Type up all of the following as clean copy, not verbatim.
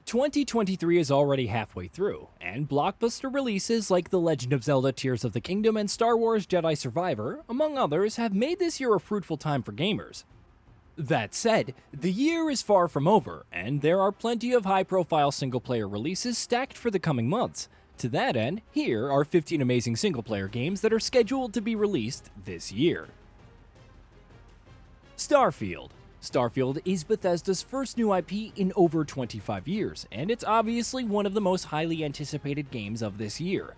2023 is already halfway through, and blockbuster releases like The Legend of Zelda Tears of the Kingdom and Star Wars Jedi Survivor, among others, have made this year a fruitful time for gamers. That said, the year is far from over, and there are plenty of high-profile single-player releases stacked for the coming months. To that end, here are 15 amazing single-player games that are scheduled to be released this year. Starfield. Starfield is Bethesda's first new IP in over 25 years, and it's obviously one of the most highly anticipated games of this year.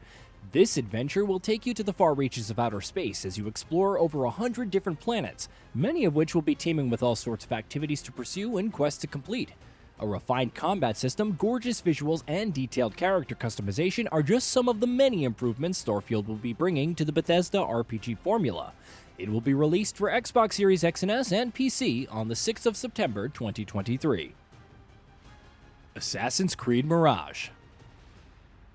This adventure will take you to the far reaches of outer space as you explore over 100 different planets, many of which will be teeming with all sorts of activities to pursue and quests to complete. A refined combat system, gorgeous visuals, and detailed character customization are just some of the many improvements Starfield will be bringing to the Bethesda RPG formula. It will be released for Xbox Series X and S and PC on the 6th of September 2023. Assassin's Creed Mirage.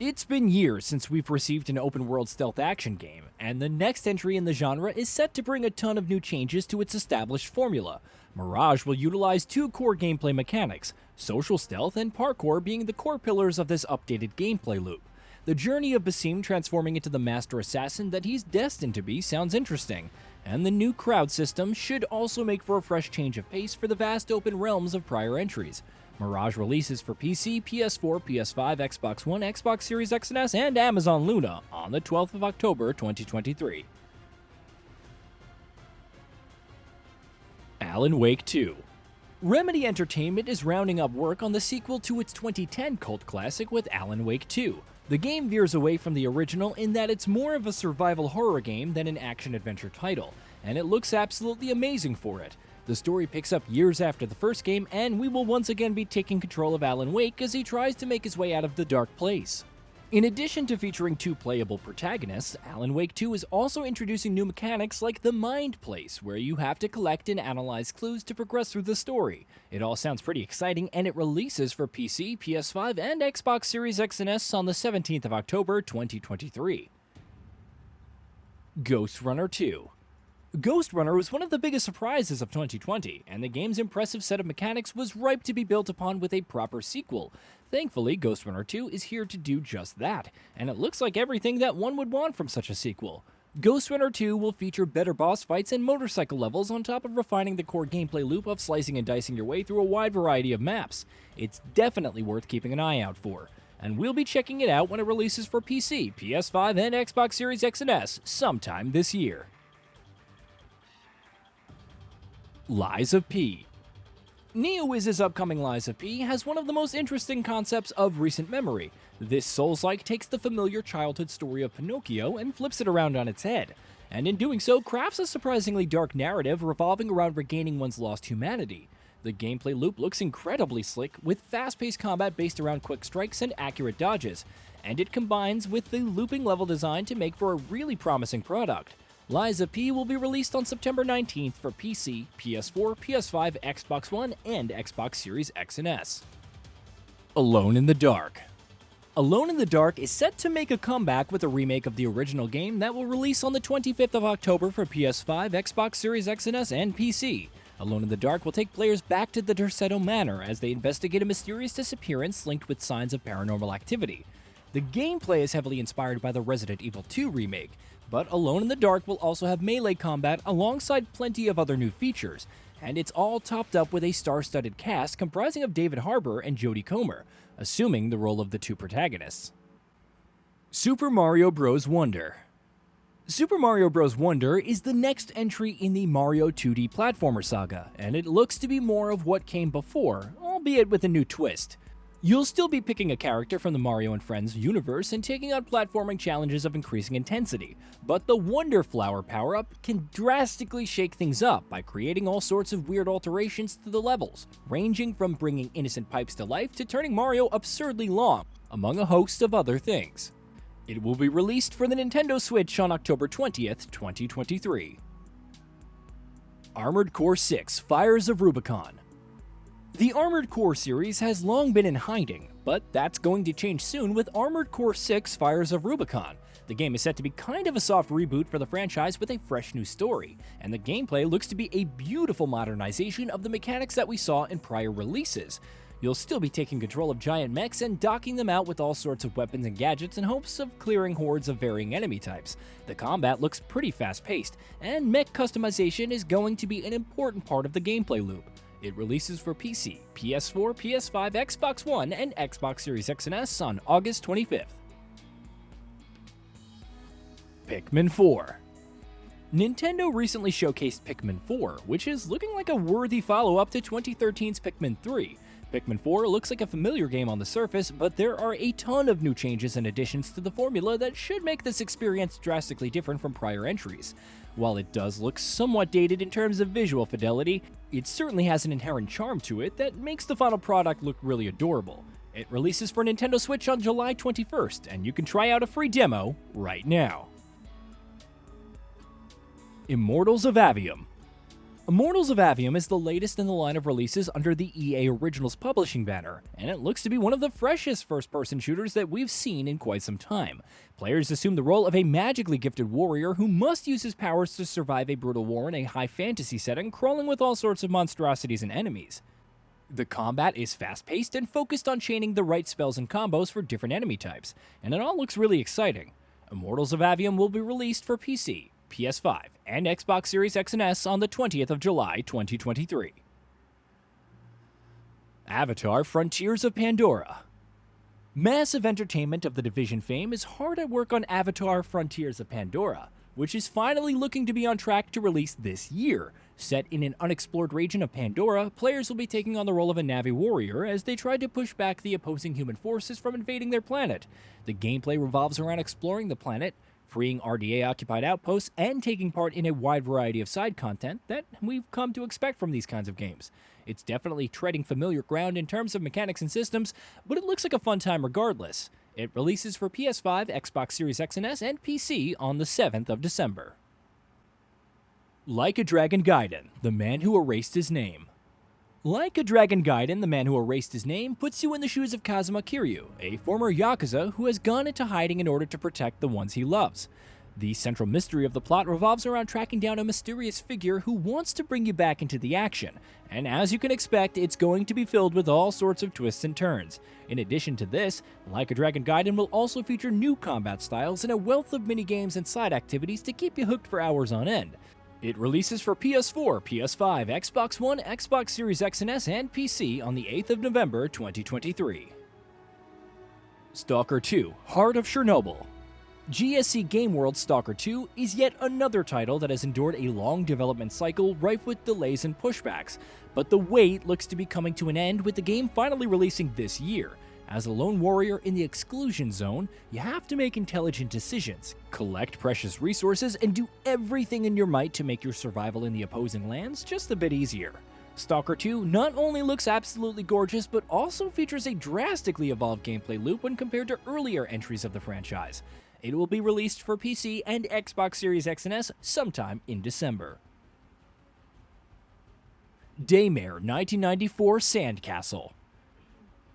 It's been years since we've received an open-world stealth action game, and the next entry in the genre is set to bring a ton of new changes to its established formula. Mirage will utilize two core gameplay mechanics, social stealth and parkour being the core pillars of this updated gameplay loop. The journey of Basim transforming into the master assassin that he's destined to be sounds interesting, and the new crowd system should also make for a fresh change of pace for the vast open realms of prior entries. Mirage releases for PC, PS4, PS5, Xbox One, Xbox Series X and S, and Amazon Luna on the 12th of October 2023. Alan Wake 2. Remedy Entertainment is rounding up work on the sequel to its 2010 cult classic with Alan Wake 2. The game veers away from the original in that it's more of a survival horror game than an action-adventure title, and it looks absolutely amazing for it. The story picks up years after the first game, and we will once again be taking control of Alan Wake as he tries to make his way out of the dark place. In addition to featuring two playable protagonists, Alan Wake 2 is also introducing new mechanics like the Mind Place, where you have to collect and analyze clues to progress through the story. It all sounds pretty exciting, and it releases for PC, PS5, and Xbox Series X and S on the 17th of October 2023. Ghost Runner 2. Ghost Runner was one of the biggest surprises of 2020, and the game's impressive set of mechanics was ripe to be built upon with a proper sequel. Thankfully, Ghost Runner 2 is here to do just that, and it looks like everything that one would want from such a sequel. Ghost Runner 2 will feature better boss fights and motorcycle levels on top of refining the core gameplay loop of slicing and dicing your way through a wide variety of maps. It's definitely worth keeping an eye out for, and we'll be checking it out when it releases for PC, PS5, and Xbox Series X and S sometime this year. Lies of P. NeoWiz's upcoming Lies of P has one of the most interesting concepts of recent memory. This Souls-like takes the familiar childhood story of Pinocchio and flips it around on its head, and in doing so crafts a surprisingly dark narrative revolving around regaining one's lost humanity. The gameplay loop looks incredibly slick, with fast-paced combat based around quick strikes and accurate dodges, and it combines with the looping level design to make for a really promising product. Lies of P will be released on September 19th for PC, PS4, PS5, Xbox One, and Xbox Series X and S. Alone in the Dark. Alone in the Dark is set to make a comeback with a remake of the original game that will release on the 25th of October for PS5, Xbox Series X and S, and PC. Alone in the Dark will take players back to the Derceto Manor as they investigate a mysterious disappearance linked with signs of paranormal activity. The gameplay is heavily inspired by the Resident Evil 2 remake, but Alone in the Dark will also have melee combat alongside plenty of other new features, and it's all topped up with a star-studded cast comprising of David Harbour and Jodie Comer, assuming the role of the two protagonists. Super Mario Bros. Wonder. Super Mario Bros. Wonder is the next entry in the Mario 2D platformer saga, and it looks to be more of what came before, albeit with a new twist. You'll still be picking a character from the Mario and Friends universe and taking on platforming challenges of increasing intensity, but the Wonder Flower power-up can drastically shake things up by creating all sorts of weird alterations to the levels, ranging from bringing innocent pipes to life to turning Mario absurdly long, among a host of other things. It will be released for the Nintendo Switch on October 20th, 2023. Armored Core 6: Fires of Rubicon. The Armored Core series has long been in hiding, but that's going to change soon with Armored Core 6: Fires of Rubicon. The game is set to be kind of a soft reboot for the franchise with a fresh new story, and the gameplay looks to be a beautiful modernization of the mechanics that we saw in prior releases. You'll still be taking control of giant mechs and docking them out with all sorts of weapons and gadgets in hopes of clearing hordes of varying enemy types. The combat looks pretty fast-paced, and mech customization is going to be an important part of the gameplay loop. It releases for PC, PS4, PS5, Xbox One, and Xbox Series X and S on August 25th. Pikmin 4. Nintendo recently showcased Pikmin 4, which is looking like a worthy follow-up to 2013's Pikmin 3. Pikmin 4 looks like a familiar game on the surface, but there are a ton of new changes and additions to the formula that should make this experience drastically different from prior entries. While it does look somewhat dated in terms of visual fidelity, it certainly has an inherent charm to it that makes the final product look really adorable. It releases for Nintendo Switch on July 21st, and you can try out a free demo right now. Immortals of Aveum. Immortals of Aveum is the latest in the line of releases under the EA Originals publishing banner, and it looks to be one of the freshest first-person shooters that we've seen in quite some time. Players assume the role of a magically gifted warrior who must use his powers to survive a brutal war in a high fantasy setting, crawling with all sorts of monstrosities and enemies. The combat is fast-paced and focused on chaining the right spells and combos for different enemy types, and it all looks really exciting. Immortals of Aveum will be released for PC, PS5, and Xbox Series X and S on the 20th of July, 2023. Avatar: Frontiers of Pandora. Massive Entertainment of The Division fame is hard at work on Avatar: Frontiers of Pandora, which is finally looking to be on track to release this year. Set in an unexplored region of Pandora, players will be taking on the role of a Na'vi warrior as they try to push back the opposing human forces from invading their planet. The gameplay revolves around exploring the planet, freeing RDA-occupied outposts, and taking part in a wide variety of side content that we've come to expect from these kinds of games. It's definitely treading familiar ground in terms of mechanics and systems, but it looks like a fun time regardless. It releases for PS5, Xbox Series X and S, and PC on the 7th of December. Like a Dragon Gaiden, The Man Who Erased His Name. Like a Dragon Gaiden, The Man Who Erased His Name puts you in the shoes of Kazuma Kiryu, a former Yakuza who has gone into hiding in order to protect the ones he loves. The central mystery of the plot revolves around tracking down a mysterious figure who wants to bring you back into the action, and as you can expect, it's going to be filled with all sorts of twists and turns. In addition to this, Like a Dragon Gaiden will also feature new combat styles and a wealth of minigames and side activities to keep you hooked for hours on end. It releases for PS4, PS5, Xbox One, Xbox Series X and S, and PC on the 8th of November, 2023. Stalker 2: Heart of Chernobyl. GSC Game World's Stalker 2 is yet another title that has endured a long development cycle rife with delays and pushbacks, but the wait looks to be coming to an end with the game finally releasing this year. As a lone warrior in the exclusion zone, you have to make intelligent decisions, collect precious resources, and do everything in your might to make your survival in the opposing lands just a bit easier. Stalker 2 not only looks absolutely gorgeous, but also features a drastically evolved gameplay loop when compared to earlier entries of the franchise. It will be released for PC and Xbox Series X and S sometime in December. Daymare 1994 Sandcastle.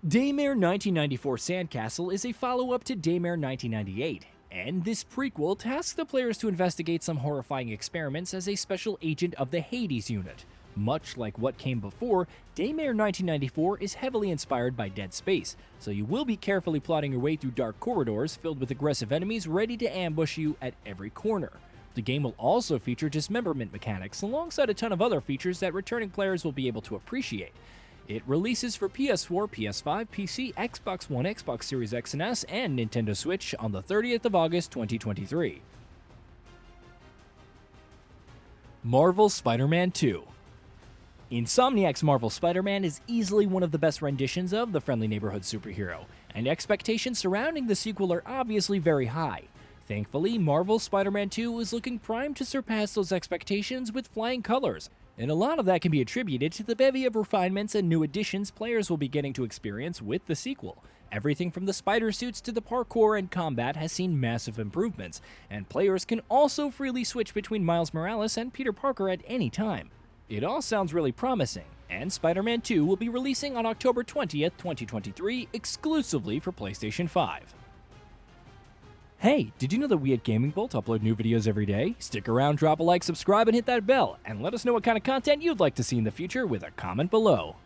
Daymare 1994 Sandcastle is a follow-up to Daymare 1998, and this prequel tasks the players to investigate some horrifying experiments as a special agent of the Hades unit. Much like what came before, Daymare 1994 is heavily inspired by Dead Space, so you will be carefully plotting your way through dark corridors filled with aggressive enemies ready to ambush you at every corner. The game will also feature dismemberment mechanics alongside a ton of other features that returning players will be able to appreciate. It releases for PS4, PS5, PC, Xbox One, Xbox Series X and S, and Nintendo Switch on the 30th of August, 2023. Marvel's Spider-Man 2. Insomniac's Marvel's Spider-Man is easily one of the best renditions of the friendly neighborhood superhero, and expectations surrounding the sequel are obviously very high. Thankfully, Marvel's Spider-Man 2 is looking primed to surpass those expectations with flying colors, and a lot of that can be attributed to the bevy of refinements and new additions players will be getting to experience with the sequel. Everything from the spider suits to the parkour and combat has seen massive improvements, and players can also freely switch between Miles Morales and Peter Parker at any time. It all sounds really promising, and Spider-Man 2 will be releasing on October 20th, 2023, exclusively for PlayStation 5. Hey, did you know that we at Gaming Bolt upload new videos every day? Stick around, drop a like, subscribe, and hit that bell, and let us know what kind of content you'd like to see in the future with a comment below.